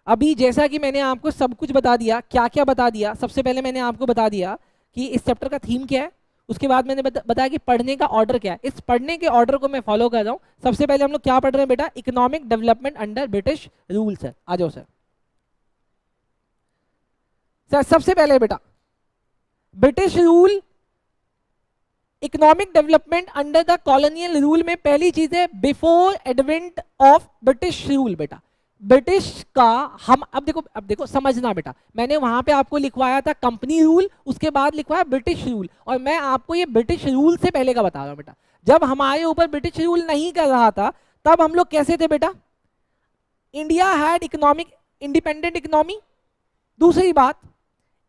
अभी जैसा कि मैंने आपको सब कुछ बता दिया, क्या क्या बता दिया, सबसे पहले मैंने आपको बता दिया कि इस चैप्टर का थीम क्या है, उसके बाद मैंने बताया कि पढ़ने का ऑर्डर क्या है। इस पढ़ने के ऑर्डर को मैं फॉलो कर रहा हूँ। सबसे पहले हम लोग क्या पढ़ रहे हैं बेटा, economic development under British rule. Sir आ जाओ सर। सर सबसे पहले बेटा British rule, economic development under the colonial rule में पहली चीज है before advent of British rule. बेटा ब्रिटिश का हम अब देखो समझना बेटा, मैंने वहां पे आपको लिखवाया था कंपनी रूल, उसके बाद लिखवाया ब्रिटिश रूल, और मैं आपको ये ब्रिटिश रूल से पहले का बता रहा हूं बेटा। जब हमारे ऊपर ब्रिटिश रूल नहीं कर रहा था तब हम लोग कैसे थे बेटा, India had economic independent economy. दूसरी बात,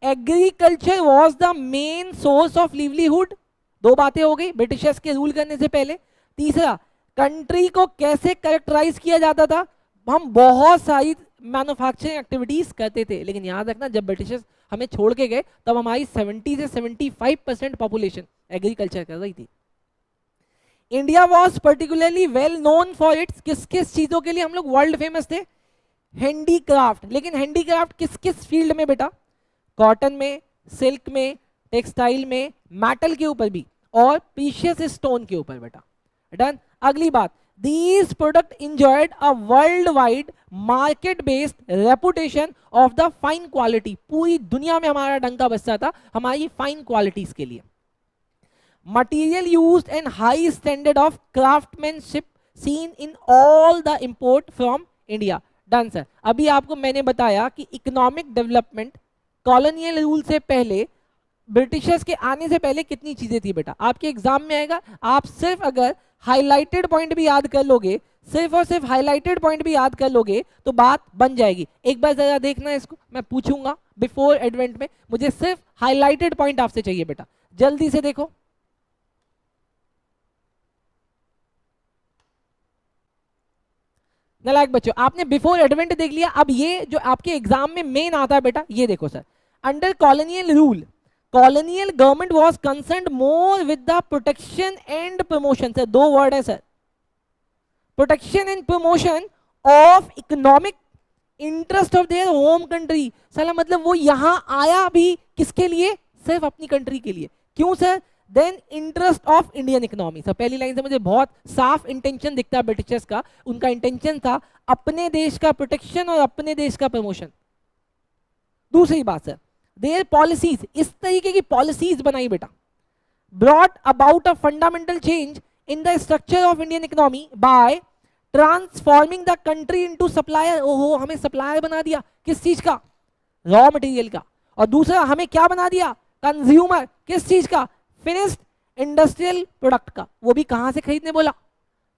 agriculture was the main source of livelihood. दो बातें हो गई ब्रिटिशर्स के रूल करने से पहले। तीसरा, कंट्री को कैसे कैरेक्टराइज किया जाता था, हम बहुत सारी मैन्युफैक्चरिंग एक्टिविटीज करते थे, लेकिन याद रखना जब ब्रिटिशर्स हमें छोड़ के गए तब हमारी 70 से 75% पॉपुलेशन एग्रीकल्चर कर रही थी। India was particularly well known for its, किस किस चीजों के लिए हम लोग वर्ल्ड फेमस थे, हैंडीक्राफ्ट। लेकिन हैंडीक्राफ्ट किस किस फील्ड में बेटा, कॉटन में, सिल्क में, टेक्सटाइल में, मेटल के ऊपर भी, और प्रीशियस स्टोन के ऊपर बेटा। डन। अगली बात, these product enjoyed a worldwide market based reputation of the fine quality। पूरी दुनिया में हमारा डंका बजता था हमारी फाइन क्वालिटीज के लिए। Material used and high standard of craftsmanship seen in all the import from India. Done sir. अभी आपको मैंने बताया कि इकोनॉमिक डेवलपमेंट कॉलोनियल रूल से पहले, ब्रिटिशर्स के आने से पहले कितनी चीजें थी बेटा, आपके एग्जाम में आएगा। आप सिर्फ अगर हाइलाइटेड पॉइंट भी याद कर लोगे, सिर्फ और सिर्फ हाइलाइटेड पॉइंट भी याद कर लोगे तो बात बन जाएगी। एक बार जरा देखना इसको, मैं पूछूंगा बिफोर एडवेंट में, मुझे सिर्फ हाइलाइटेड पॉइंट आपसे चाहिए बेटा, जल्दी से देखो। नालायक बच्चों, आपने बिफोर एडवेंट देख लिया। अब ये जो आपके एग्जाम में मेन आता है बेटा, ये देखो sir, under colonial rule colonial government was concerned more with the protection and promotion। Sir दो वर्ड है sir, protection and promotion of economic interest of their home country। साला मतलब वो यहां आया भी किसके लिए, सिर्फ अपनी कंट्री के लिए। क्यों sir, then interest of Indian economy. Sir पहली लाइन से मुझे बहुत साफ इंटेंशन दिखता है ब्रिटिशर्स का, उनका इंटेंशन था अपने देश का प्रोटेक्शन और अपने देश का प्रमोशन। दूसरी बात सर, देयर पॉलिसीज, इस तरीके की पॉलिसीज बनाई बेटा, brought about a fundamental change in the structure of Indian economy bye transforming the country into supplier. ओहो, हमें सप्लायर बना दिया किस चीज का, रॉ मटेरियल का। और दूसरा हमें क्या बना दिया, कंज्यूमर किस चीज का, फिनिश्ड इंडस्ट्रियल प्रोडक्ट का। वो भी कहां से खरीदने बोला,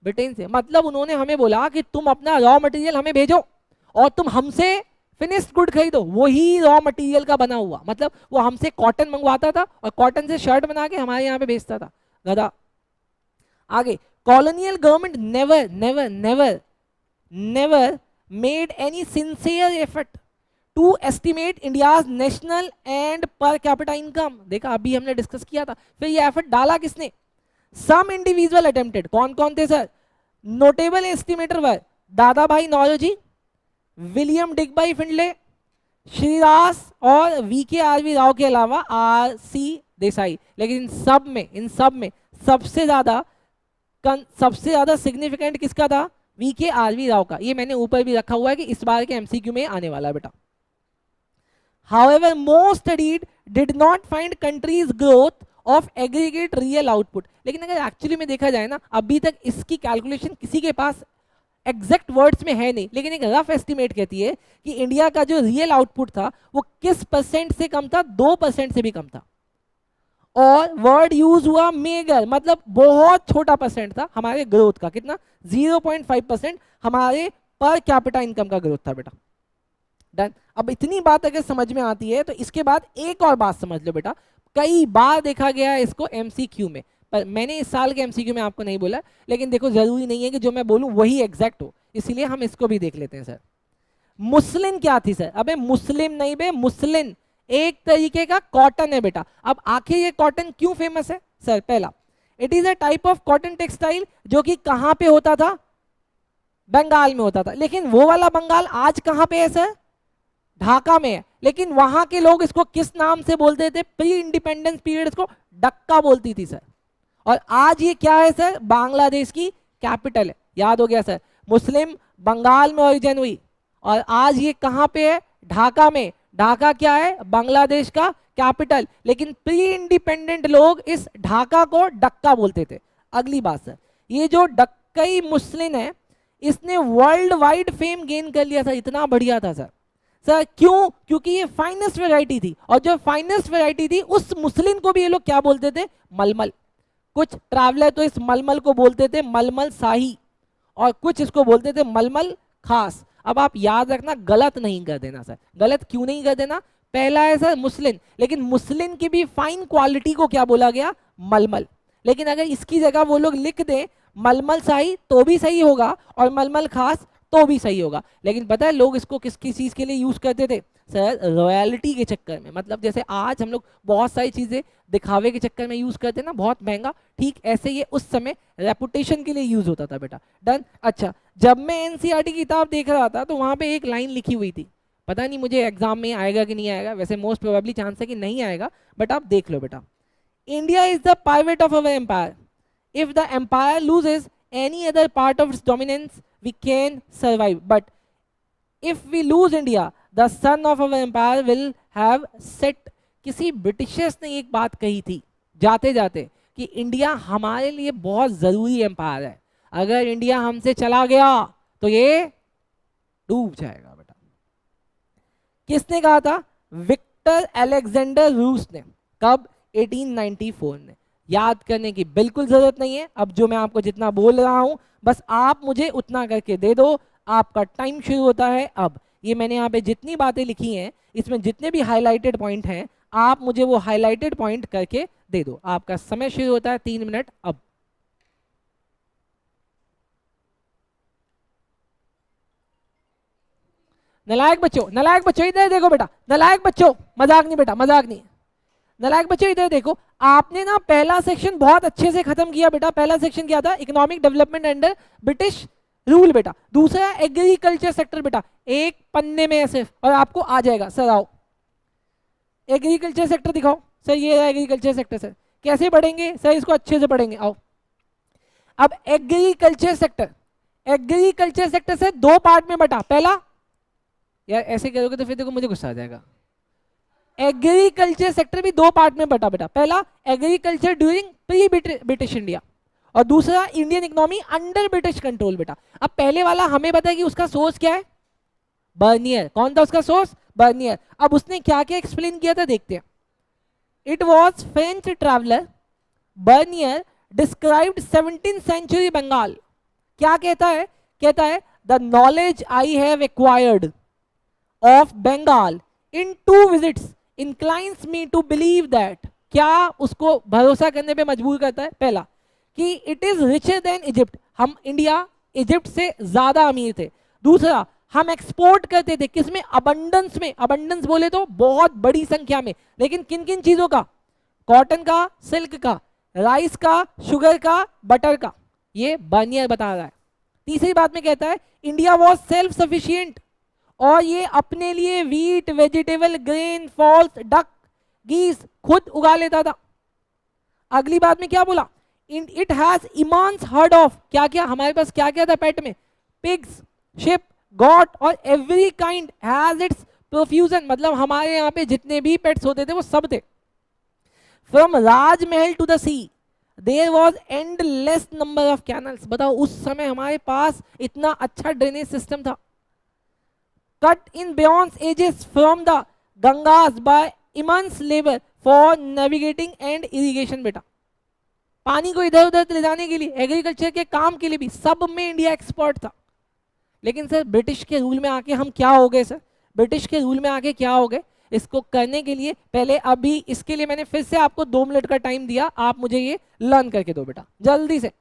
ब्रिटेन से। मतलब उन्होंने हमें बोला कि तुम अपना रॉ मटेरियल हमें भेजो और तुम हमसे फिनिश्ड गुड खरीदो, वही रॉ मटेरियल का बना हुआ। मतलब वो हमसे कॉटन मंगवाता था और कॉटन से शर्ट बना के हमारे यहाँ पे बेचता था, गधा। आगे, colonial government never never never never made any sincere effort to estimate India's national and per capita income. देखा अभी हमने डिस्कस किया था। फिर ये एफर्ट डाला किसने, सम इंडिविजुअल अटेम्प्टेड। कौन कौन थे सर, नोटेबल एस्टिमेटर वर दादा भाई नौरोजी, विलियम डिगबाई फिंडले, श्रीदास और वीके आरवी राव के अलावा आरसी देसाई। लेकिन इन सब में सबसे ज्यादा सिग्निफिकेंट किसका था, वीके आरवी राव का। ये मैंने ऊपर भी रखा हुआ है कि इस बार के एमसीक्यू में आने वाला है बेटा। However, most studied did not find countries growth of aggregate real output। लेकिन अगर एक्चुअली में देखा जाए ना, अभी तक इसकी कैलकुलेशन किसी के पास एग्जैक्ट वर्ड्स में है नहीं, लेकिन एक रफ एस्टिमेट कहती है कि इंडिया का जो रियल आउटपुट था वो किस परसेंट से कम था, 2% से भी कम था। और वर्ड यूज हुआ मेगर, मतलब बहुत छोटा परसेंट था हमारे ग्रोथ का। कितना, 0.5% हमारे पर कैपिटा इनकम का ग्रोथ था बेटा। डन। अब इतनी बात अगर समझ में आती है तो इसके बाद एक और बात समझ लो बेटा, कई बार देखा गया है इसको एमसीक्यू में, पर मैंने इस साल के एमसीक्यू में आपको नहीं बोला। लेकिन देखो जरूरी नहीं है कि जो मैं बोलूं वही एग्जैक्ट हो, इसीलिए हम इसको भी देख लेते हैं सर। मुस्लिन क्या थी सर, अबे मुस्लिम नहीं बे, मुस्लिन एक तरीके का कॉटन है बेटा। अब आखिर ये कॉटन क्यों फेमस है सर, पहला it is a type of cotton textile जो कि कहां पे होता था, बंगाल में होता था। लेकिन वो वाला बंगाल आज कहां पे है सर, ढाका में है, लेकिन वहां के लोग इसको किस नाम से बोलते थे? प्री इंडिपेंडेंस पीरियड इसको डक्का बोलती थी सर। और आज ये क्या है सर? बांग्लादेश की कैपिटल है। याद हो गया सर? मुस्लिम बंगाल में ओरिजिन हुई और आज ये कहां पे है? ढाका में। ढाका क्या है? बांग्लादेश का कैपिटल। लेकिन प्री इंडिपेंडेंट लोग इस ढाका को डक्का बोलते थे। अगली बात सर, ये जो डक्कई मुस्लिम है इसने वर्ल्ड वाइड फेम गेन कर लिया था। इतना बढ़िया था सर। सर क्यों? क्योंकि ये फाइनेस्ट वैरायटी थी, और जो फाइनेस्ट वैरायटी थी उस मुस्लिम को भी ये लोग क्या बोलते थे? मलमल। कुछ ट्रैवलर तो इस मलमल को बोलते थे मलमल शाही, और कुछ इसको बोलते थे मलमल खास। अब आप याद रखना, गलत नहीं कर देना सर। गलत क्यों नहीं कर देना? पहला है सर मुस्लिम, लेकिन मुस्लिम की भी फाइन क्वालिटी को क्या बोला गया? मलमल। लेकिन अगर इसकी जगह वो लोग लिख दें मलमल शाही तो भी सही होगा, और मलमल खास तो भी सही होगा। लेकिन पता है लोग इसको किस किस चीज के लिए यूज करते थे सर? रॉयल्टी के चक्कर में। मतलब जैसे आज हम लोग बहुत सारी चीजें दिखावे के चक्कर में यूज करते हैं ना, बहुत महंगा, ठीक ऐसे ये उस समय रेपुटेशन के लिए यूज होता था बेटा। डन। अच्छा, जब मैं एनसीईआरटी की किताब देख रहा था तो वहां पे एक लाइन लिखी हुई थी, पता नहीं मुझे एग्जाम में आएगा कि नहीं आएगा, वैसे मोस्ट प्रोबेबली चांस है कि नहीं आएगा, बट आप देख लो बेटा। India is the pivot of our empire. If the empire loses any other part of its dominance we can survive, but if we lose India the sun of our empire will have set। किसी Britishers ने एक बात कही थी जाते जाते कि India हमारे लिए बहुत जरूरी एम्पायर है, अगर इंडिया हमसे चला गया तो ये डूब जाएगा बेटा। किसने कहा था? विक्टर अलेक्जेंडर रूस ने। कब? 1894 में। याद करने की बिल्कुल जरूरत नहीं है। अब जो मैं आपको जितना बोल रहा हूं बस आप मुझे उतना करके दे दो। आपका टाइम शुरू होता है अब। ये मैंने यहाँ पे जितनी बातें लिखी हैं इसमें जितने भी हाईलाइटेड पॉइंट हैं आप मुझे वो हाईलाइटेड पॉइंट करके दे दो। आपका समय शुरू होता है 3 मिनट अब। नलायक बच्चों, नलायक बच्चों इधर देखो बेटा, नलायक बच्चों, मजाक नहीं बेटा, मजाक नहीं। नलायक बच्चों इधर देखो, आपने ना पहला सेक्शन बहुत अच्छे से खत्म किया बेटा। पहला सेक्शन क्या था? Economic development under British rule बेटा। दूसरा एग्रीकल्चर सेक्टर बेटा, एक पन्ने में है सिर्फ, और आपको आ जाएगा। सर आओ, एग्रीकल्चर सेक्टर दिखाओ। सर ये है एग्रीकल्चर सेक्टर। सर कैसे पढ़ेंगे? सर इसको अच्छे से पढ़ेंगे, आओ। अब एग्रीकल्चर सेक्टर, एग्रीकल्चर सेक्टर से 2 पार्ट में बटा। पहला, यार ऐसे करोगे तो फिर देखो मुझे गुस्सा आ जाएगा। एग्रीकल्चर सेक्टर भी 2 पार्ट में बटा बेटा। पहला agriculture during pre British India, और दूसरा Indian economy under British control बेटा। अब पहले वाला हमें पता है कि उसका सोर्स क्या है? बर्नियर। कौन था उसका सोर्स? बर्नियर। अब उसने क्या क्या एक्सप्लेन किया था देखते हैं। It was French traveller Bernier described 17th century Bengal. क्या कहता है? कहता है the knowledge I have acquired of Bengal in 2 visits inclines me to believe that. क्या उसको भरोसा करने पे मजबूर करता है? पहला कि it is richer than Egypt, हम इंडिया इजिप्ट से ज्यादा अमीर थे। दूसरा, हम एक्सपोर्ट करते थे किसमें? अबंडेंस में। अबंडेंस बोले तो बहुत बड़ी संख्या में, लेकिन किन किन चीजों का? कॉटन का, सिल्क का, राइस का, शुगर का, बटर का। ये बर्नियर बता रहा है। तीसरी बात में कहता है इंडिया वॉज सेल्फ सफिशियंट, और ये अपने लिए wheat, vegetable, grain, fowls, duck, geese खुद उगा लेता था। अगली बात में क्या बोला? इट हैज इमांस हर्ड ऑफ, क्या क्या हमारे पास क्या क्या था पेट में? पिग्स, शिप, गॉट, और every kind has its profusion, मतलब हमारे यहाँ पे जितने भी पेट्स होते थे वो सब थे। From Rajmahal to the sea there was endless number of canals. बताओ उस समय हमारे पास इतना अच्छा ड्रेनेज सिस्टम था। cut in beyond ages from the Gangas by immense labor for navigating and irrigation बेटा। पानी को इधर उधर ले जाने के लिए, एग्रीकल्चर के काम के लिए भी, सब में इंडिया एक्सपर्ट था। लेकिन सर ब्रिटिश के रूल में आके हम क्या हो गए? सर ब्रिटिश के रूल में आके क्या हो गए? इसको करने के लिए पहले अभी इसके लिए मैंने फिर से आपको 2 मिनट का टाइम दिया, आप मुझे ये लर्न करके दो बेटा जल्दी से।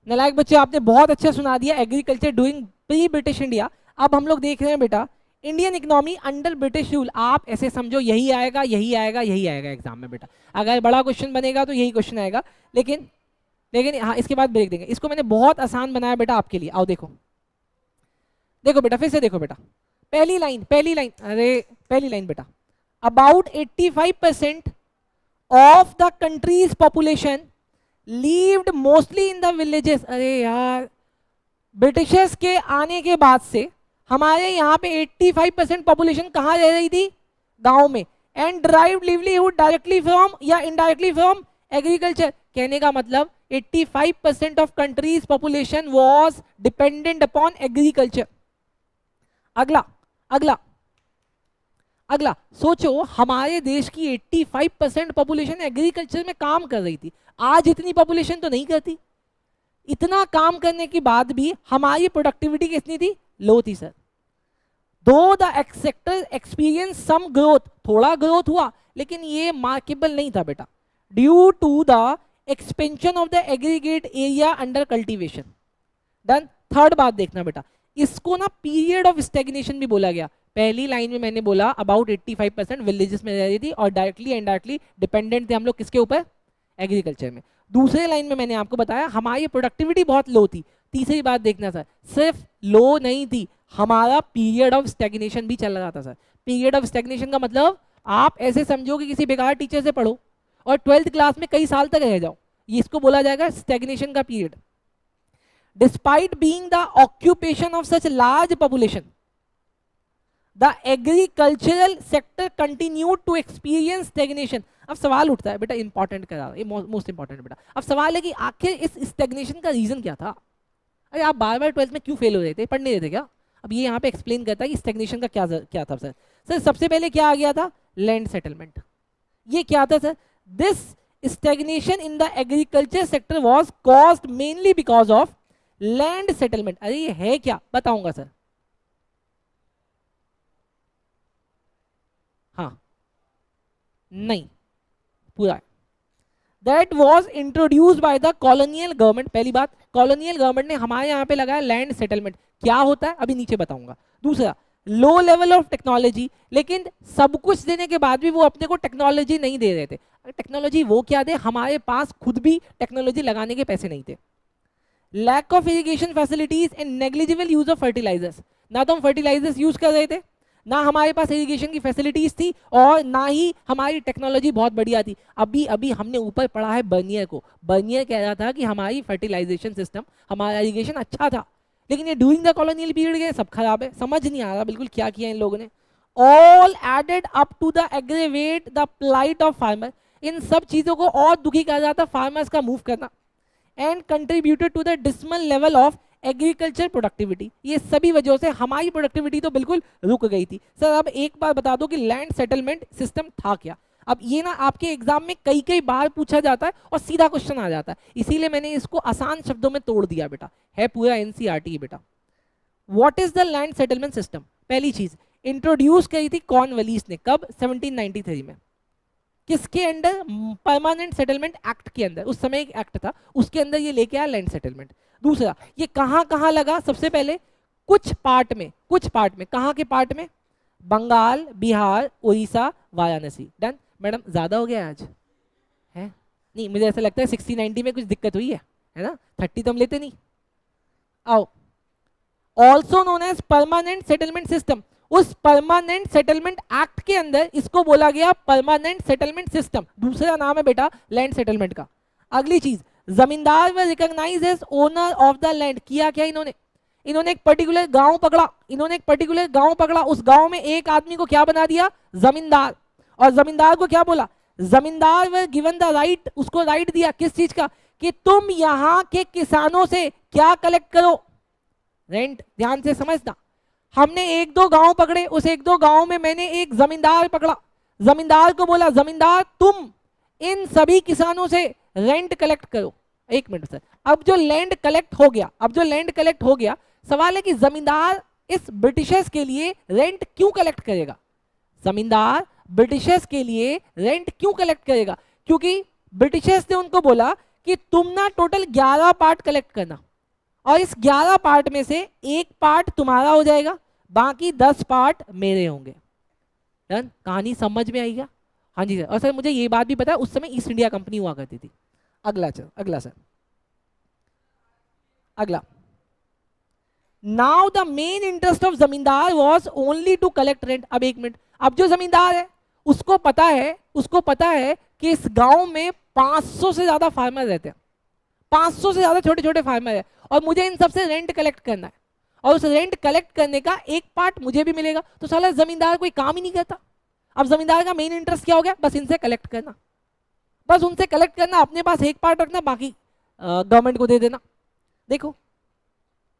नलायक बच्चे आपने बहुत अच्छा सुना दिया, agriculture doing pre British India. अब हम लोग देख रहे हैं बेटा Indian economy under British rule. आप ऐसे समझो यही आएगा, यही आएगा, यही आएगा एग्जाम में बेटा। अगर बड़ा क्वेश्चन बनेगा तो यही क्वेश्चन आएगा, लेकिन हाँ इसके बाद ब्रेक देंगे। इसको मैंने बहुत आसान बनाया बेटा आपके लिए, आओ देखो। देखो बेटा, फिर से देखो बेटा, पहली लाइन, अरे पहली लाइन बेटा, about 85% of the countries population lived mostly in the villages. अरे यार, ब्रिटिशर्स के आने के बाद से हमारे यहाँ पे 85% पॉपुलेशन कहाँ रह रही थी? गांव में। And drive livelihood directly from या इनडायरेक्टली फ्रॉम एग्रीकल्चर। कहने का मतलब 85% of countries population was dependent upon agriculture. अगला अगला अगला सोचो, हमारे देश की 85% पॉपुलेशन एग्रीकल्चर में काम कर रही थी। आज इतनी पॉपुलेशन तो नहीं करती। इतना काम करने के बाद भी हमारी प्रोडक्टिविटी कितनी थी? लो थी sir. Though the sector experience some growth, थोड़ा ग्रोथ हुआ लेकिन ये मार्केबल नहीं था बेटा, due to the expansion of the aggregate area under cultivation. Done. Third बात देखना बेटा, इसको ना पीरियड ऑफ स्टेग्नेशन भी बोला गया। पहली लाइन में मैंने बोला अबाउट 85% विलेजेस में रह रही थी और डायरेक्टली इनडायरेक्टली डिपेंडेंट थे हम लोग किसके ऊपर? एग्रीकल्चर में। दूसरे लाइन में मैंने आपको बताया हमारी प्रोडक्टिविटी बहुत लो थी। तीसरी बात देखना सर, सिर्फ लो नहीं थी, हमारा पीरियड ऑफ स्टेग्नेशन भी चल रहा था सर। पीरियड ऑफ स्टेग्नेशन का मतलब आप ऐसे समझो कि किसी बेकार टीचर से पढ़ो और 12th क्लास में कई साल तक रह जाओ, ये इसको बोला जाएगा स्टेग्नेशन का period. Despite being the occupation of such large population, the agricultural sector continued to experience stagnation. अब सवाल उठता है बेटा, इंपॉर्टेंट करा, ये मोस्ट इंपॉर्टेंट बेटा। अब सवाल है कि आखिर इस स्टेग्नेशन का रीजन क्या था? अरे आप बार बार 12th में क्यों फेल हो रहे थे, पढ़ नहीं रहे थे क्या? अब ये यहाँ पे एक्सप्लेन करता है कि स्टेग्नेशन का क्या था सर। सर सबसे पहले क्या आ गया था? Land settlement. ये क्या था sir? This stagnation in the agriculture sector was caused mainly because of land settlement. अरे ये है क्या, बताऊंगा सर। हाँ नहीं, पूरा that was introduced by the colonial government. पहली बात, कॉलोनियल गवर्नमेंट ने हमारे यहाँ पे लगाया लैंड सेटलमेंट। क्या होता है अभी नीचे बताऊंगा। दूसरा, लो लेवल ऑफ टेक्नोलॉजी, लेकिन सब कुछ देने के बाद भी वो अपने को टेक्नोलॉजी नहीं दे रहे थे। टेक्नोलॉजी वो क्या दे, हमारे पास खुद भी टेक्नोलॉजी लगाने के पैसे नहीं थे। Lack of irrigation facilities and negligible use of fertilisers, ना तो हम फर्टिलाइजर्स यूज कर रहे थे, ना हमारे पास इरिगेशन की फैसिलिटीज थी, और ना ही हमारी टेक्नोलॉजी बहुत बढ़िया थी। अभी अभी हमने ऊपर पढ़ा है बर्नियर को, बर्नियर कह रहा था कि हमारी फर्टिलाइजेशन सिस्टम, हमारा इरिगेशन अच्छा था, लेकिन ये ड्यूरिंग द कॉलोनियल पीरियड गए सब खराब है। समझ नहीं आ रहा बिल्कुल क्या किया इन लोगों ने। All added up to the aggravate the plight of farmer, इन सब चीजों को और दुखी कर रहा था फार्मर्स का मूव करना। And contributed to the dismal level of agriculture productivity, ये सभी वजहों से हमारी प्रोडक्टिविटी तो बिल्कुल रुक गई थी। सर अब एक बार बता दो कि लैंड सेटलमेंट सिस्टम था क्या? अब ये ना आपके एग्जाम में कई कई बार पूछा जाता है और सीधा क्वेश्चन आ जाता है, इसीलिए मैंने इसको आसान शब्दों में तोड़ दिया बेटा, है पूरा एनसीईआरटी बेटा। What is the land settlement system? पहली चीज इंट्रोड्यूस करी थी कॉर्नवालिस ने, कब? 1793 में। किसके अंडर? परमानेंट सेटलमेंट एक्ट के अंदर, उस समय एक एक्ट था उसके अंदर ये लेके आया लैंड सेटलमेंट। दूसरा, ये कहां कहां लगा? सबसे पहले कुछ पार्ट में, कहां के पार्ट में? बंगाल, बिहार, उड़ीसा, वाराणसी। डन। मैडम ज्यादा हो गया आज है? नहीं, मुझे ऐसा लगता है 60-90 में कुछ दिक्कत हुई है ना? 30 तो हम लेते नहीं। आओ, also known as permanent settlement system, उस परमानेंट सेटलमेंट एक्ट के अंदर इसको बोला गया परमानेंट सेटलमेंट सिस्टम। दूसरा नाम है बेटा लैंड सेटलमेंट का। अगली चीज, zamindar were recognised as owner of the land. किया क्या इन्होंने? इन्होंने एक पर्टिकुलर गांव पकड़ा, उस गांव में एक आदमी को क्या बना दिया? जमींदार। और जमींदार को क्या बोला? जमींदार व गिवन द राइट, उसको राइट दिया किस चीज का? कि तुम यहां के किसानों से क्या कलेक्ट करो? रेंट। ध्यान से समझना, हमने एक दो गांव पकड़े, उस एक दो गांव में मैंने एक जमींदार पकड़ा, जमींदार को बोला जमींदार तुम इन सभी किसानों से रेंट कलेक्ट करो। एक मिनट सर, अब जो लैंड कलेक्ट हो गया, सवाल है कि जमींदार इस ब्रिटिशर्स के लिए रेंट क्यों कलेक्ट करेगा? जमींदार ब्रिटिशर्स के लिए रेंट क्यों कलेक्ट करेगा? क्योंकि ब्रिटिशर्स ने उनको बोला कि तुम ना टोटल 11 पार्ट कलेक्ट करना, और इस 11 पार्ट में से एक पार्ट तुम्हारा हो जाएगा, बाकी 10 पार्ट मेरे होंगे। डन। कहानी समझ में आई क्या? हाँ जी सर। और सर मुझे ये बात भी पता है, उस समय ईस्ट इंडिया कंपनी हुआ करती थी। अगला sir, now the main interest of zamindar was only to collect rent. अब एक मिनट, अब जो जमींदार है उसको पता है कि इस गांव में 500 से ज्यादा फार्मर रहते हैं, 500 से ज्यादा छोटे छोटे फार्मर है, और मुझे इन सबसे रेंट कलेक्ट करना है, और उस रेंट कलेक्ट करने का एक पार्ट मुझे भी मिलेगा। तो साला जमींदार कोई काम ही नहीं करता। अब जमींदार का मेन इंटरेस्ट क्या हो गया? बस इनसे कलेक्ट करना, बस उनसे कलेक्ट करना, अपने पास एक पार्ट रखना, बाकी गवर्नमेंट को दे देना। देखो,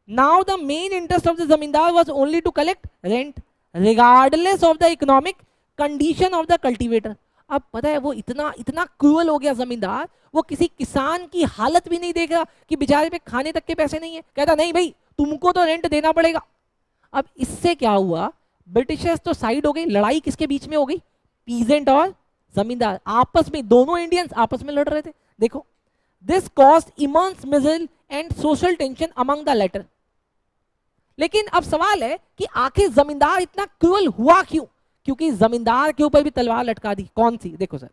now the main interest of the zamindar was only to collect rent regardless of the economic condition of the cultivator. अब पता है वो इतना इतना क्रूअल हो गया जमींदार, वो किसी किसान की हालत भी नहीं देख रहा कि बेचारे पे खाने तक के पैसे नहीं है, कहता नहीं भाई तुमको तो रेंट देना पड़ेगा। अब इससे क्या हुआ? ब्रिटिशर्स तो साइड हो गई, लड़ाई किसके बीच में हो गई? पीजेंट और जमींदार आपस में, दोनों इंडियंस आपस में लड़ रहे थे। देखो, this caused immense misery and social tension among the latter. लेकिन अब सवाल है कि आखिर जमींदार इतना क्रूअल हुआ क्यों? क्योंकि जमींदार के ऊपर भी तलवार लटका दी। कौन सी? देखो sir,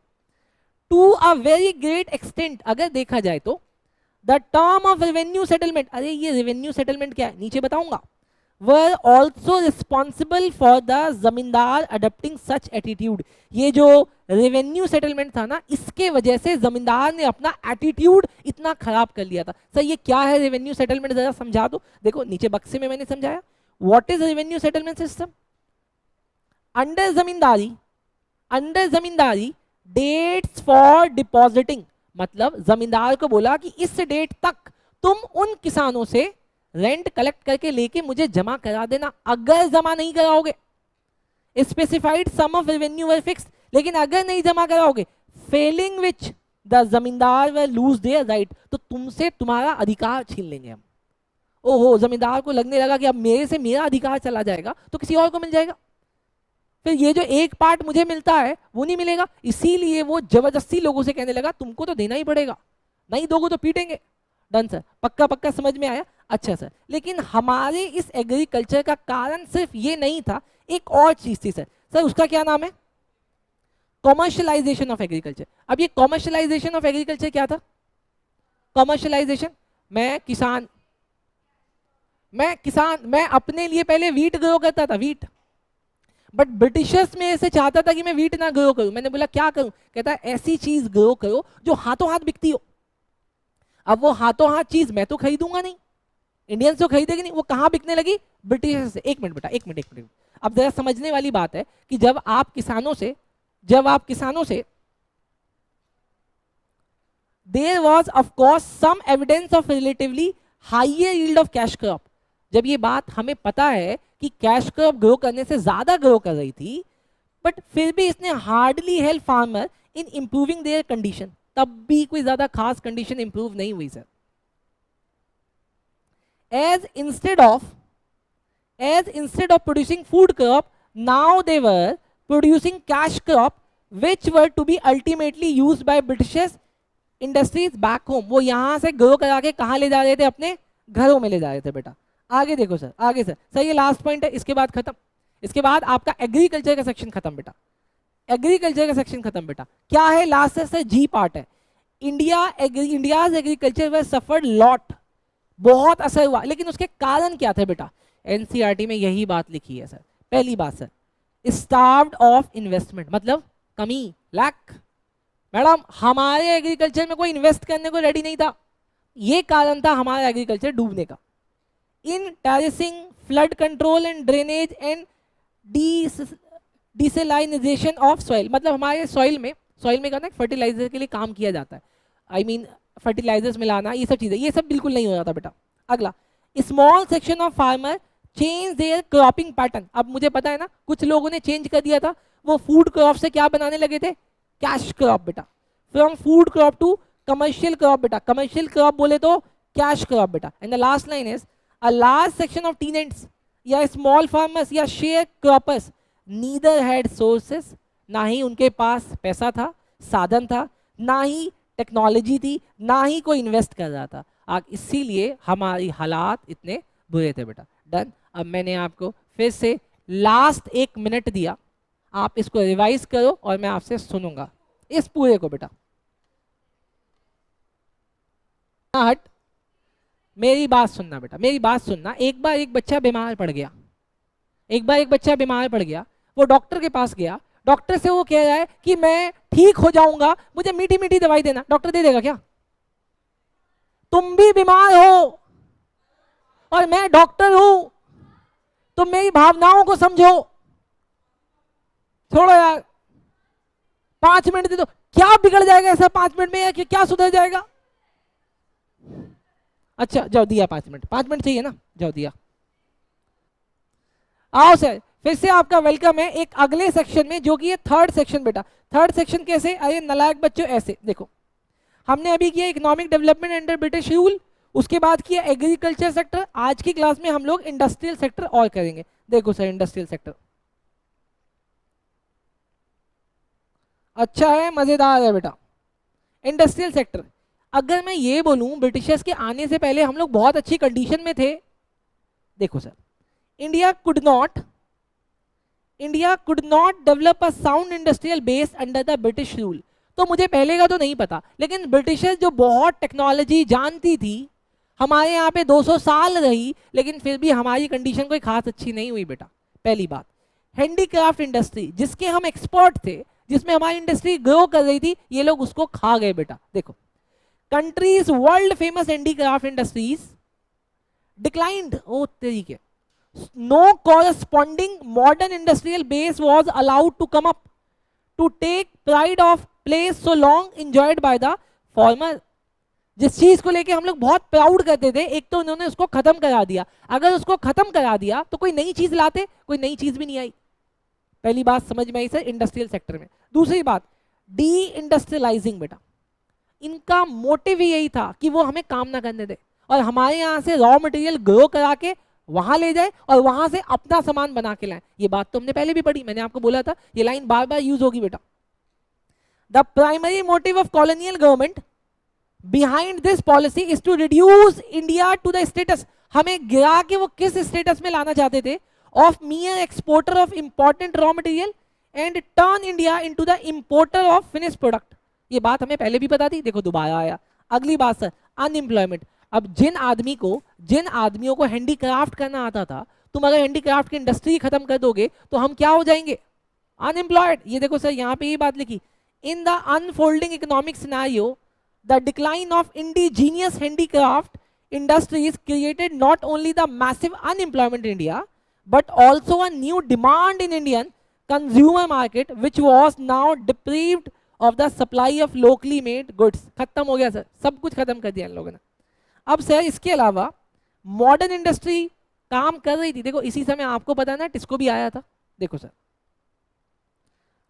to a very great extent, अगर देखा जाए तो the term of revenue settlement, अरे ये रेवेन्यू सेटलमेंट क्या है नीचे बताऊंगा, were also responsible for the zamindar adapting such attitude. ये जो रेवेन्यू सेटलमेंट था ना, इसके वजह से जमींदार ने अपना एटीट्यूड इतना खराब कर लिया था। सर ये क्या है रेवेन्यू सेटलमेंट, जरा समझा दो। देखो नीचे बक्से में मैंने समझाया, what is revenue settlement system. Under zamindari dates for depositing, मतलब जमींदार को बोला कि इस डेट तक तुम उन किसानों से रेंट कलेक्ट करके लेके मुझे जमा करा देना। अगर जमा नहीं कराओगे, specified sum of revenue were fixed, लेकिन अगर नहीं जमा कराओगे, failing which the zamindar will lose their right, तो तुमसे तुम्हारा अधिकार छीन लेंगे हम। ओहो, जमींदार को लगने लगा कि अब मेरे से मेरा अधिकार चला जाएगा तो किसी और को मिल जाएगा, फिर ये जो एक पार्ट मुझे मिलता है वो नहीं मिलेगा। इसीलिए वो जबरदस्ती लोगों से कहने लगा तुमको तो देना ही पड़ेगा, नहीं दोगे तो पीटेंगे। डन सर, पक्का पक्का समझ में आया। अच्छा सर, लेकिन हमारे इस एग्रीकल्चर का कारण सिर्फ ये नहीं था, एक और चीज थी सर। सर उसका क्या नाम है? Commercialisation of agriculture. अब ये कॉमर्शलाइजेशन ऑफ एग्रीकल्चर क्या था? कॉमर्शलाइजेशन, मैं अपने लिए पहले वीट ग्रो करता था, वीट, बट ब्रिटिशर्स में ऐसे चाहता था कि मैं वीट ना ग्रो करूं। मैंने बोला क्या करूं? कहता है ऐसी चीज ग्रो करो जो हाथों हाथ बिकती हो। अब वो हाथों हाथ चीज मैं तो खरीदूंगा नहीं, इंडियंस तो खरीदेगी नहीं, वो कहां बिकने लगी? ब्रिटिशर्स से। एक मिनट बेटा, एक मिनट। अब जरा समझने वाली बात है कि जब आप किसानों से there was of course some evidence of relatively higher yield of cash crop. जब ये बात हमें पता है कि कैश क्रॉप ग्रो करने से ज्यादा ग्रो कर रही थी, बट फिर भी इसने hardly help farmer in improving there condition, तब भी कोई ज्यादा खास कंडीशन इंप्रूव नहीं हुई sir. as instead of producing food crop, now they were producing cash crop which were to be ultimately used by British industries back home। वो यहां से ग्रो करा के कहां ले जा रहे थे? अपने घरों में ले जा रहे थे बेटा। आगे देखो सर, आगे सर ये लास्ट पॉइंट है, इसके बाद खत्म। इसके बाद आपका एग्रीकल्चर का सेक्शन खत्म बेटा, एग्रीकल्चर का सेक्शन खत्म बेटा। क्या है लास्ट से? जी पार्ट है। इंडियाज एग्रीकल्चर वर सफर्ड लॉट, बहुत असर हुआ, लेकिन उसके कारण क्या थे बेटा? एनसीईआरटी में यही बात लिखी है सर। पहली बात सर, स्टार्व्ड ऑफ इन्वेस्टमेंट, मतलब कमी, लैक। मैडम हमारे एग्रीकल्चर में कोई इन्वेस्ट करने को रेडी नहीं था, ये कारण था हमारा एग्रीकल्चर डूबने का। In terracing, flood control and drainage and desalination of soil, मतलब हमारे सॉइल में कहना फर्टिलाइजर के लिए काम किया जाता है, आई मीन फर्टिलाइजर्स मिलाना, ये सब चीजें, ये सब बिल्कुल नहीं हो जाता बेटा। अगला, small section of farmer change their cropping pattern. अब मुझे पता है ना, कुछ लोगों ने चेंज कर दिया था, वो फूड क्रॉप से क्या बनाने लगे थे? कैश क्रॉप बेटा। From food crop to commercial crop बेटा, कमर्शियल क्रॉप बोले तो कैश क्रॉप बेटा। And the last line is a large section of tenants या स्मॉल फार्मर्स या sharecroppers neither had sources, ना ही उनके पास पैसा था, साधन था, ना ही टेक्नोलॉजी थी, ना ही कोई इन्वेस्ट कर रहा था। इसीलिए हमारी हालात इतने बुरे थे बेटा। डन। अब मैंने आपको फिर से लास्ट 1 मिनट दिया, आप इसको रिवाइज करो और मैं आपसे सुनूंगा इस पूरे को बेटा। हट, मेरी बात सुनना बेटा, मेरी बात सुनना। एक बार एक बच्चा बीमार पड़ गया, एक बार एक बच्चा बीमार पड़ गया, वो डॉक्टर के पास गया, डॉक्टर से वो कह रहा है कि मैं ठीक हो जाऊंगा, मुझे मीठी मीठी दवाई देना, डॉक्टर दे देगा क्या? तुम भी बीमार हो और मैं डॉक्टर हूं, तुम मेरी भावनाओं को समझो। छोड़ो यार, 5 मिनट दे दो, क्या बिगड़ जाएगा ऐसा 5 मिनट में, या क्या सुधर जाएगा? अच्छा जाओ दिया 5 मिनट, 5 मिनट चाहिए ना, जाओ दिया। आओ सर, फिर से आपका वेलकम है एक अगले सेक्शन में, जो कि है थर्ड सेक्शन बेटा। थर्ड सेक्शन कैसे? अरे नालायक बच्चों, ऐसे देखो, हमने अभी किया economic development under British rule, उसके बाद किया एग्रीकल्चर सेक्टर, आज की क्लास में हम लोग इंडस्ट्रियल सेक्टर और करेंगे। देखो सर, इंडस्ट्रियल सेक्टर अच्छा है, मजेदार है बेटा। इंडस्ट्रियल सेक्टर, अगर मैं ये बोलूं ब्रिटिशर्स के आने से पहले हम लोग बहुत अच्छी कंडीशन में थे। देखो sir, India could not develop a sound industrial base under the British rule. तो मुझे पहले का तो नहीं पता, लेकिन ब्रिटिशर्स जो बहुत टेक्नोलॉजी जानती थी, हमारे यहाँ पे 200 साल रही, लेकिन फिर भी हमारी कंडीशन कोई खास अच्छी नहीं हुई बेटा। पहली बात, हैंडीक्राफ्ट इंडस्ट्री जिसके हम एक्सपर्ट थे, जिसमें हमारी इंडस्ट्री ग्रो कर रही थी, ये लोग उसको खा गए बेटा। देखो, countries world famous handicraft industries declined, ओ तरीके, no corresponding modern industrial base was allowed to come up to take pride of place so long enjoyed by the former। जिस चीज को लेके हम लोग बहुत प्राउड करते थे, एक तो उन्होंने उसको खत्म करा दिया। अगर उसको खत्म करा दिया तो कोई नई चीज लाते, कोई नई चीज भी नहीं आई। पहली बात समझ में आई सर इंडस्ट्रियल सेक्टर में। दूसरी बात, डी इंडस्ट्रियलाइजिंग बेटा, इनका मोटिव ही यही था कि वो हमें काम ना करने दे और हमारे यहाँ से रॉ मटेरियल ग्रो करा के वहां ले जाए और वहां से अपना सामान बना के लाए। ये बात तो हमने पहले भी पढ़ी, मैंने आपको बोला था, ये लाइन बार बार यूज होगी बेटा। The primary motive of colonial government behind this policy is to reduce India to the status, हमें गिरा के वो किस स्टेटस में लाना चाहते थे, of मियर exporter of important raw material and turn India into the importer of finish product. ये बात हमें पहले भी पता थी, देखो दोबारा आया। अगली बात सर, अनएम्प्लॉयमेंट। अब जिन आदमियों को हैंडीक्राफ्ट करना आता था, तुम अगर हैंडीक्राफ्ट की इंडस्ट्री खत्म कर दोगे तो हम क्या हो जाएंगे? अनएम्प्लॉयड। ये देखो सर, यहाँ पे ये बात लिखी, in the unfolding economic scenario the decline of indigenous handicraft industries created not only the massive unemployment in India but also a new demand in Indian consumer market which was now deprived of the supply of locally made goods। खत्म हो गया sir, सब कुछ खत्म कर दिया इन लोगों ने। अब सर इसके अलावा मॉडर्न इंडस्ट्री काम कर रही थी, देखो इसी समय आपको पता ना टिस्को भी आया था। देखो sir,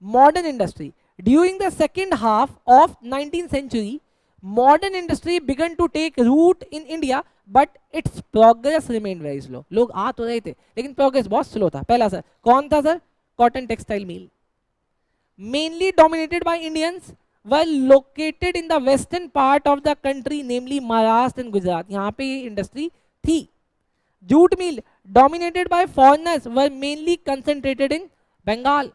modern industry during the second half of 19th century modern industry began to take root in India but its progress remained very slow। लोग आ तो रहे थे लेकिन प्रोग्रेस बहुत स्लो था। पहला सर कौन था sir? Cotton textile mill, mainly dominated by Indians, were located in the western part of the country namely Maharashtra and Gujarat। यहाँ पे ये इंडस्ट्री थी। Jute mill dominated by foreigners were mainly concentrated in Bengal।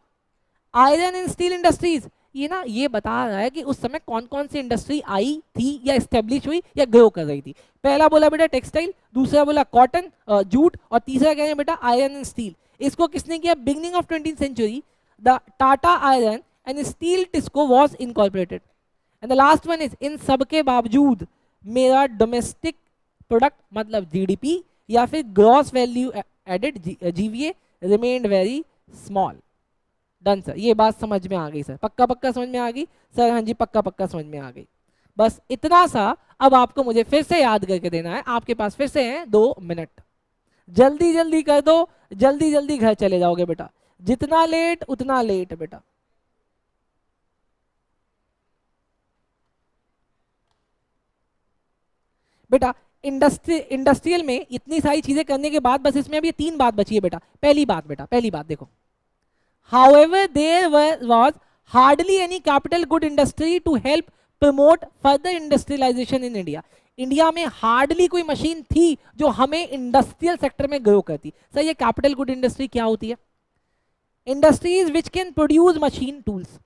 Iron and steel industries, ये ना ये बता रहा है कि उस समय कौन कौन सी इंडस्ट्री आई थी या एस्टेब्लिश हुई या ग्रो कर रही थी। पहला बोला बेटा टेक्सटाइल, दूसरा बोला कॉटन जूट, और तीसरा कह रहे हैं बेटा आयरन एंड स्टील। इसको किसने किया? Beginning of 20th century the Tata iron and steel TISCO was incorporated. And the last one is, इन सब के बावजूद मेरा डोमेस्टिक प्रोडक्ट मतलब जीडीपी या फिर gross value added GVA remained very small. Done sir, ये बात समझ में आ गई सर, पक्का पक्का समझ में आ गई सर? हाँ जी, पक्का पक्का समझ में आ गई। बस इतना सा अब आपको मुझे फिर से याद करके देना है। आपके पास फिर से हैं 2 मिनट, जल्दी जल्दी कर दो, जल्दी जल्दी घर चले जाओगे बेटा, जितना लेट उतना लेट बेटा। बेटा इंडस्ट्रियल में इतनी सारी चीजें करने के बाद बस इसमें अभी 3 बात बची है बेटा। पहली बात बेटा, पहली बात देखो, however there was hardly any capital good industry to help promote further industrialization in India। India में हार्डली कोई मशीन थी जो हमें इंडस्ट्रियल सेक्टर में ग्रो करती। सर ये कैपिटल गुड इंडस्ट्री क्या होती है? Industries which can produce machine tools.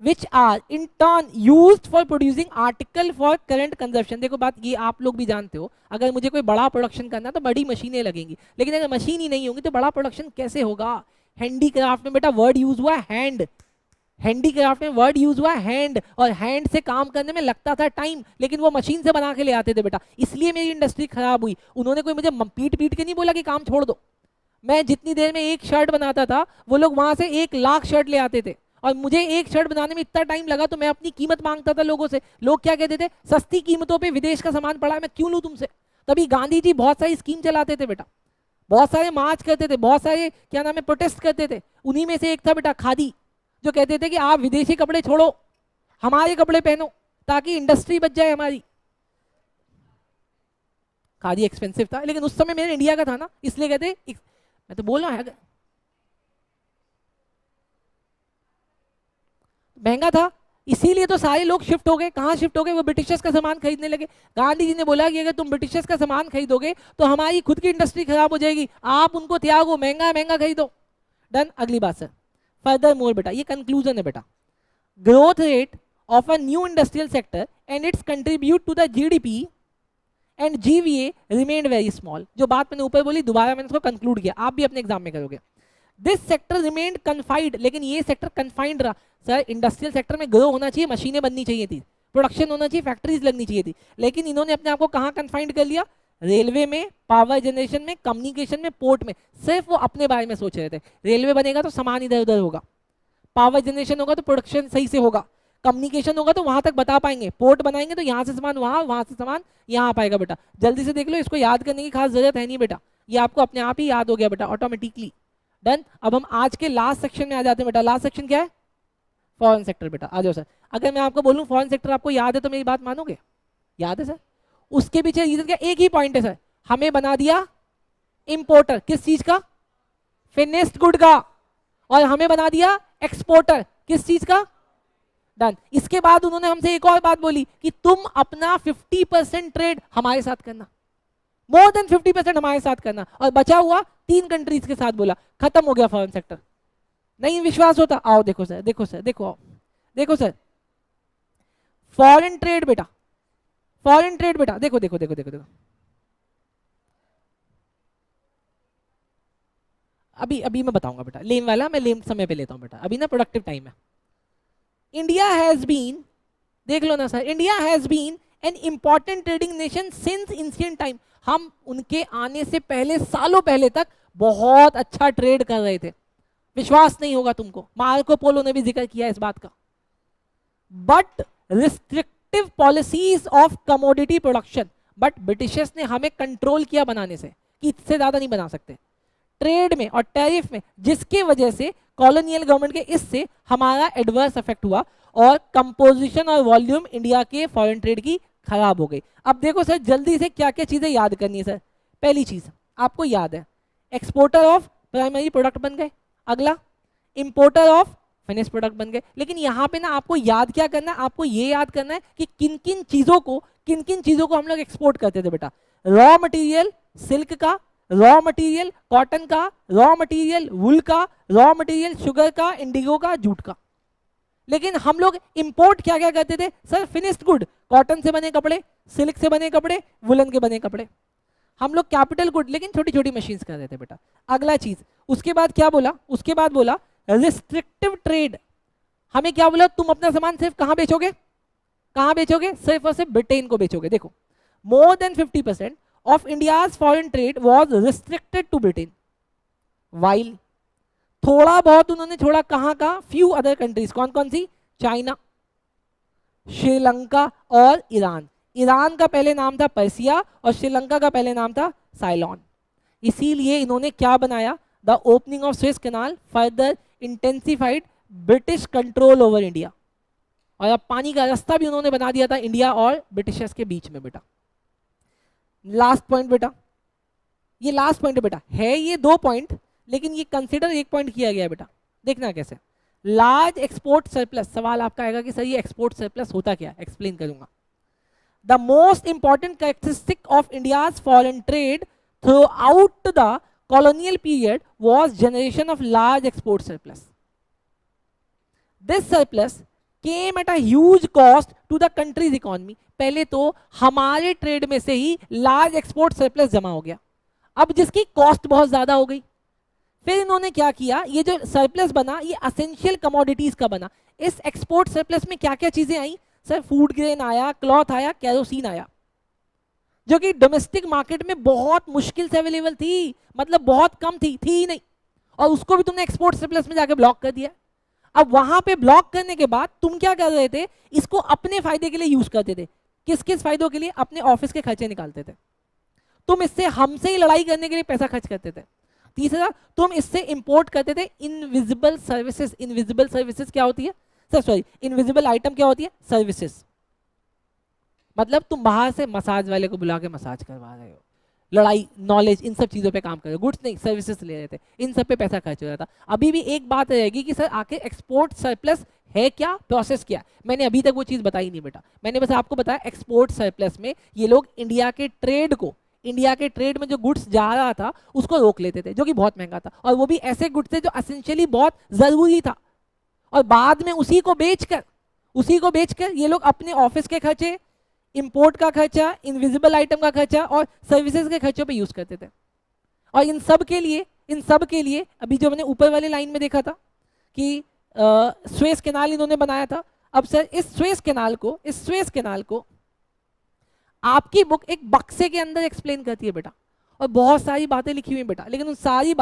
which are in turn used for producing article for current consumption। देखो बात ये आप लोग भी जानते हो, अगर मुझे कोई बड़ा प्रोडक्शन करना तो बड़ी मशीनें लगेंगी, लेकिन अगर मशीन ही नहीं होगी तो बड़ा प्रोडक्शन कैसे होगा? हैंडीक्राफ्ट में बेटा वर्ड यूज हुआ हैंड, हैंडीक्राफ्ट में वर्ड यूज हुआ हैंड, और हैंड से काम करने में लगता था टाइम, लेकिन वो मशीन से बना के ले आते थे बेटा, इसलिए मेरी इंडस्ट्री खराब हुई। उन्होंने कोई मुझे पीट पीट के नहीं बोला कि काम छोड़ दो, मैं जितनी देर में एक शर्ट बनाता था वो लोग वहां से 1 लाख शर्ट ले आते थे, और मुझे एक शर्ट बनाने में इतना टाइम लगा तो मैं अपनी कीमत मांगता था लोगों से। लोग क्या कहते थे, सस्ती कीमतों पे विदेश का सामान पड़ा है, मैं क्यों लूं तुमसे। तभी गांधी जी बहुत सारी स्कीम चलाते थे बेटा, बहुत सारे मार्च करते थे, बहुत सारे क्या नाम है प्रोटेस्ट करते थे। उन्हीं में से एक था बेटा खादी, जो कहते थे कि आप विदेशी कपड़े छोड़ो, हमारे कपड़े पहनो ताकि इंडस्ट्री बच जाए हमारी। खादी एक्सपेंसिव था, लेकिन उस समय मेरे इंडिया का था ना, इसलिए कहते, मैं तो बोल रहा हूँ महंगा था, इसीलिए तो सारे लोग शिफ्ट हो गए। कहाँ शिफ्ट हो गए? वो ब्रिटिशर्स का सामान खरीदने लगे। गांधी जी ने बोला कि अगर तुम ब्रिटिशर्स का सामान खरीदोगे तो हमारी खुद की इंडस्ट्री खराब हो जाएगी, आप उनको त्यागो, महंगा महंगा खरीदो। डन। अगली बात सर, फर्दर मोर बेटा, ये कंक्लूजन है बेटा, growth rate of a new industrial sector and its contribute to the GDP and GVA remained very small. जो बात मैंने ऊपर बोली दोबारा मैंने उसको कंक्लूड किया, आप भी अपने एग्जाम में करोगे। दिस सेक्टर रिमेन्ड कन्फाइंड, लेकिन ये सेक्टर कन्फाइंड रहा। सर इंडस्ट्रियल सेक्टर में ग्रो होना चाहिए, मशीनें बननी चाहिए थी, प्रोडक्शन होना चाहिए, फैक्ट्रीज लगनी चाहिए थी, लेकिन इन्होंने अपने आप को कहाँ कन्फाइंड कर लिया? रेलवे में, पावर जनरेशन में, कम्युनिकेशन में, पोर्ट में। सिर्फ वो अपने बारे में सोच रहे थे। रेलवे बनेगा तो सामान इधर उधर होगा, पावर जनरेशन होगा तो प्रोडक्शन सही से होगा, कम्युनिकेशन होगा तो वहां तक बता पाएंगे, पोर्ट बनाएंगे तो यहाँ से सामान वहां, वहां से सामान यहाँ आ पाएगा बेटा। जल्दी से देख लो, इसको याद करने की खास जरूरत है नहीं बेटा, ये आपको अपने आप ही याद हो गया बेटा ऑटोमेटिकली। डन। अब हम आज के लास्ट सेक्शन में आ जाते हैं बेटा। लास्ट सेक्शन क्या है? फॉरेन सेक्टर बेटा। आ जाओ सर। अगर मैं आपको बोलूं फॉरेन सेक्टर आपको याद है तो मेरी बात मानोगे? याद है सर? उसके पीछे रीजन क्या? एक ही पॉइंट है सर, हमें बना दिया इंपोर्टर, किस चीज का? फिनिश्ड गुड का, और हमें बना दिया एक्सपोर्टर, किस चीज का? डन। इसके बाद उन्होंने हमसे एक और बात बोली कि तुम अपना 50% ट्रेड हमारे साथ करना, मोर देन 50% हमारे साथ करना, और बचा हुआ 3 कंट्रीज के साथ बोला। खत्म हो गया फॉरेन सेक्टर। नहीं विश्वास होता? आओ देखो सर, देखो सर, देखो आओ, देखो सर, फॉरेन ट्रेड बेटा, फॉरेन ट्रेड बेटा, देखो देखो देखो देखो देखो, अभी अभी मैं बताऊंगा बेटा, लेम वाला मैं लेम समय पे लेता हूं बेटा, अभी ना प्रोडक्टिव टाइम है। इंडिया हैज बीन, देख लो ना sir, India has been an important trading nation since ancient time. हम उनके आने से पहले, सालों पहले तक बहुत अच्छा ट्रेड कर रहे थे। विश्वास नहीं होगा तुमको, मार्को पोलो ने भी जिक्र किया इस बात का। But restrictive policies of commodity production, but Britishers ने हमें कंट्रोल किया बनाने से कि इससे ज्यादा नहीं बना सकते, ट्रेड में और टैरिफ में, जिसके वजह से कॉलोनियल गवर्नमेंट के इससे हमारा एडवर्स इफेक्ट हुआ और कंपोजिशन और वॉल्यूम इंडिया के फॉरेन ट्रेड की खराब हो गई। अब देखो सर जल्दी से क्या क्या चीजें याद करनी है सर। पहली चीज आपको याद है, एक्सपोर्टर ऑफ प्राइमरी प्रोडक्ट बन गए। अगला, इंपोर्टर ऑफ फिनिश प्रोडक्ट बन गए। लेकिन यहाँ पे ना आपको याद क्या करना है? आपको ये याद करना है कि किन किन चीजों को हम लोग एक्सपोर्ट करते थे बेटा। रॉ मटेरियल सिल्क का, रॉ मटेरियल कॉटन का, रॉ मटेरियल वुल का, रॉ मटेरियल शुगर का, इंडिगो का, जूट का। लेकिन हम लोग इंपोर्ट क्या क्या करते थे सर? फिनिश्ड गुड, कॉटन से बने कपड़े, सिल्क से बने कपड़े, वुलन के बने कपड़े। हम लोग कैपिटल गुड लेकिन छोटी छोटी मशीन्स कर रहे थे बेटा। अगला चीज, उसके बाद क्या बोला? उसके बाद बोला रिस्ट्रिक्टिव ट्रेड। हमें क्या बोला? तुम अपना सामान सिर्फ कहां बेचोगे? कहां बेचोगे? सिर्फ और सिर्फ ब्रिटेन को बेचोगे। देखो, more than 50% of India's foreign trade was restricted to Britain, while थोड़ा बहुत उन्होंने छोड़ा कहाँ का? Few other countries. कौन कौन सी? चाइना, श्रीलंका और ईरान। ईरान का पहले नाम था पर्सिया और श्रीलंका का पहले नाम था साइलॉन। इसीलिए इन्होंने क्या बनाया? The opening of Suez canal further intensified British control over India, और अब पानी का रास्ता भी उन्होंने बना दिया था इंडिया और ब्रिटिशर्स के बीच में बेटा। लास्ट पॉइंट बेटा, ये लास्ट पॉइंट है बेटा, है ये 2 पॉइंट लेकिन ये कंसीडर 1 पॉइंट किया गया बेटा। देखना कैसे, लार्ज एक्सपोर्ट सरप्लस। सवाल आपका आएगा कि सर ये एक्सपोर्ट सरप्लस होता क्या? एक्सप्लेन करूंगा। The most important characteristic of India's foreign trade through out the colonial period was generation of large export surplus. This surplus came at a huge cost to the country's economy. पहले तो हमारे trade में से ही large export surplus जमा हो गया, अब जिसकी कॉस्ट बहुत ज्यादा हो गई। फिर इन्होंने क्या किया, ये जो सरप्लस बना ये असेंशियल कमोडिटीज का बना। इस एक्सपोर्ट सरप्लस में क्या क्या चीजें आई सर? फूड ग्रेन आया, क्लॉथ आया, केरोसिन आया, जो कि डोमेस्टिक मार्केट में बहुत मुश्किल से अवेलेबल थी, मतलब बहुत कम थी ही नहीं, और उसको भी तुमने एक्सपोर्ट सरप्लस में जाके ब्लॉक कर दिया। अब वहां पे ब्लॉक करने के बाद तुम क्या कर रहे थे, इसको अपने फायदे के लिए यूज करते थे। किस किस फायदों के लिए? अपने ऑफिस के खर्चे निकालते थे, तुम इससे हमसे ही लड़ाई करने के लिए पैसा खर्च करते थे। तीसरा, तुम इससे इंपोर्ट करते थे इनविजिबल सर्विसेज। इनविजिबल सर्विसेज क्या होती है सर? सॉरी, इनविजिबल आइटम क्या होती है? सर्विसेज। मतलब तुम बाहर से मसाज वाले को बुला के मसाज करवा रहे हो, लड़ाई, नॉलेज, इन सब चीजों पे काम कर रहे हो। गुड्स नहीं, सर्विसेज ले रहे थे, इन सब पे पैसा खर्च हो रहा था। अभी भी एक बात रहेगी कि सर आखिर एक्सपोर्ट सरप्लस है क्या, प्रोसेस क्या? मैंने अभी तक वो चीज बताई नहीं बेटा, मैंने बस आपको बताया एक्सपोर्ट सरप्लस में ये लोग इंडिया के ट्रेड को, इंडिया के ट्रेड में जो गुड्स जा रहा था उसको रोक लेते थे, जो कि बहुत महंगा था, और वो भी ऐसे गुड्स थे जो एसेंशियली बहुत जरूरी था, और बाद में उसी को बेचकर ये लोग अपने ऑफिस के खर्चे, इंपोर्ट का खर्चा, इनविजिबल आइटम का खर्चा और सर्विसेज के खर्चों पे यूज करते थे। और इन सब के लिए अभी जो मैंने ऊपर वाली लाइन में देखा था कि स्वेज कैनाल इन्होंने बनाया था। अब सर इस स्वेज कैनाल को आपकी बुक एक बक्से के अंदर एक्सप्लेन करती है बेटा, और बहुत सारी बातें लिखी हुई हैं बेटा, लेकिन उन सारी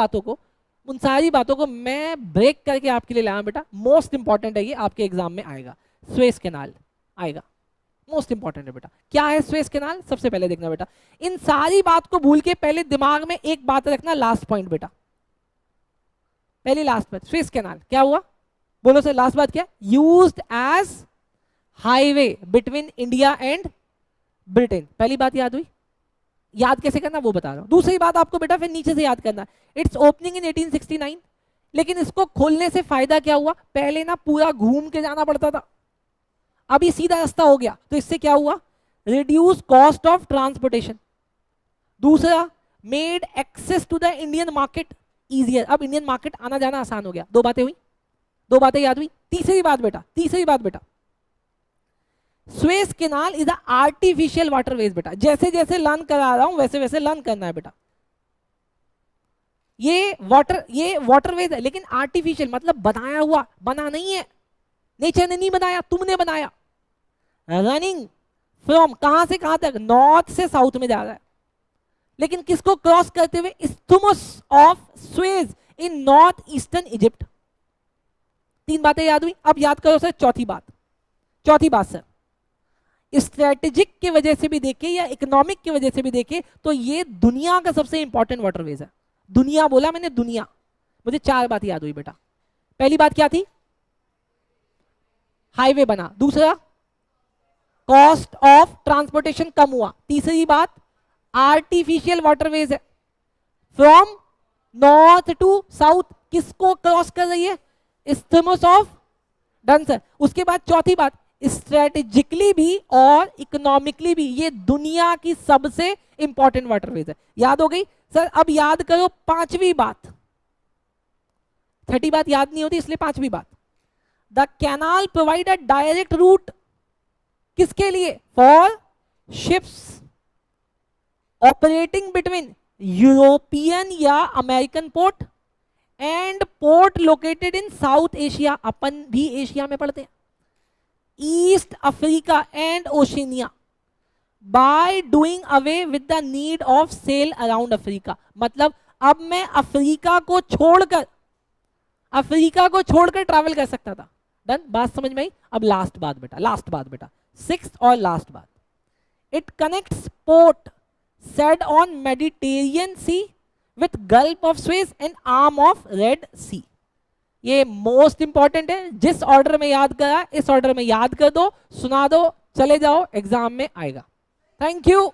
बातों को मैं ब्रेक करके आपके लिए लाया बेटा। मोस्ट इंपॉर्टेंट है ये, आपके एग्जाम में आएगा, स्वेज कैनाल आएगा, मोस्ट इंपॉर्टेंट है बेटा। क्या है स्वेज कैनाल? सबसे पहले देखना बेटा, इन सारी बात को भूल के पहले दिमाग में एक बात रखना, लास्ट पॉइंट बेटा, पहली लास्ट बात, स्वेज कैनाल क्या हुआ? बोलो सर, लास्ट बात क्या? Used as highway between India and Britain. पहली बात याद हुई? याद कैसे करना वो बता रहा हूं। दूसरी बात आपको बेटा फिर नीचे से याद करना, इट्स ओपनिंग इन 1869। लेकिन इसको खोलने से फायदा क्या हुआ? पहले ना पूरा घूम के जाना पड़ता था, अभी सीधा रास्ता हो गया, तो इससे क्या हुआ? Reduce cost of transportation. दूसरा, made access to the Indian market easier. अब इंडियन मार्केट आना जाना आसान हो गया। दो बातें हुई, दो बातें याद हुई। तीसरी बात बेटा, Suez canal is a artificial waterways बेटा। जैसे जैसे लर्न करा रहा हूं वैसे वैसे लर्न करना है बेटा। ये वाटरवेज है, लेकिन आर्टिफिशियल मतलब बनाया हुआ, बना नहीं है, नेचर ने नहीं बनाया, तुमने बनाया। रनिंग फ्रॉम कहां से कहां तक? नॉर्थ से साउथ में जा रहा है, लेकिन किसको क्रॉस करते हुए? Isthmus of Suez in north eastern Egypt. तीन बातें याद हुई। अब याद करो सर चौथी बात सर, स्ट्रेटेजिक की वजह से भी देखे या इकोनॉमिक की वजह से भी देखे तो ये दुनिया का सबसे इंपॉर्टेंट वाटरवेज है। दुनिया बोला मैंने, दुनिया। मुझे चार बात याद हुई बेटा। पहली बात क्या थी? हाईवे बना। दूसरा, कॉस्ट ऑफ ट्रांसपोर्टेशन कम हुआ। तीसरी बात, आर्टिफिशियल वाटरवेज है, फ्रॉम नॉर्थ टू साउथ। किसको क्रॉस कर रही है? Isthmus of, done sir. उसके बाद चौथी बात, स्ट्रेटेजिकली भी और इकोनॉमिकली भी ये दुनिया की सबसे इंपॉर्टेंट वाटरवेज है। याद हो गई सर? अब याद करो पांचवी बात, छठी बात याद नहीं होती इसलिए पांचवी बात, the canal provide a direct route. किसके लिए? For ships operating between European या American port and port located in south Asia. अपन भी एशिया में पढ़ते हैं। East Africa and Oceania, by doing away with the need of sail around Africa. मतलब अब मैं अफ्रीका को छोड़कर ट्रैवल कर सकता था। डन, बात समझ में आई? अब लास्ट बात बेटा, सिक्स्थ और लास्ट बात, it connects Port Said on Mediterranean Sea with Gulf of Suez and arm of Red Sea. ये मोस्ट इंपॉर्टेंट है। जिस ऑर्डर में याद करा इस ऑर्डर में याद कर दो, सुना दो, चले जाओ, एग्जाम में आएगा। Thank you.